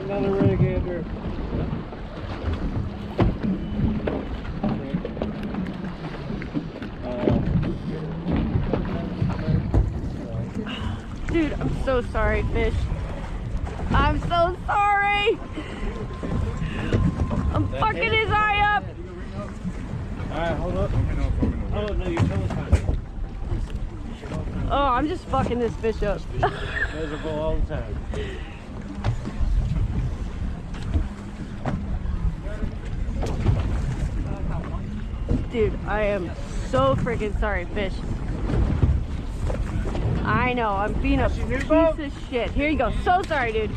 Another rig, Andrew. Dude, I'm so sorry, fish. I'm so sorry. I'm fucking his eye up. Alright, hold up. Oh, no, you tell us how to. Oh, I'm just fucking this fish up. Miserable all the time. Dude, I am so freaking sorry, fish. I know, I'm being a piece of shit. Here you go. So sorry, dude.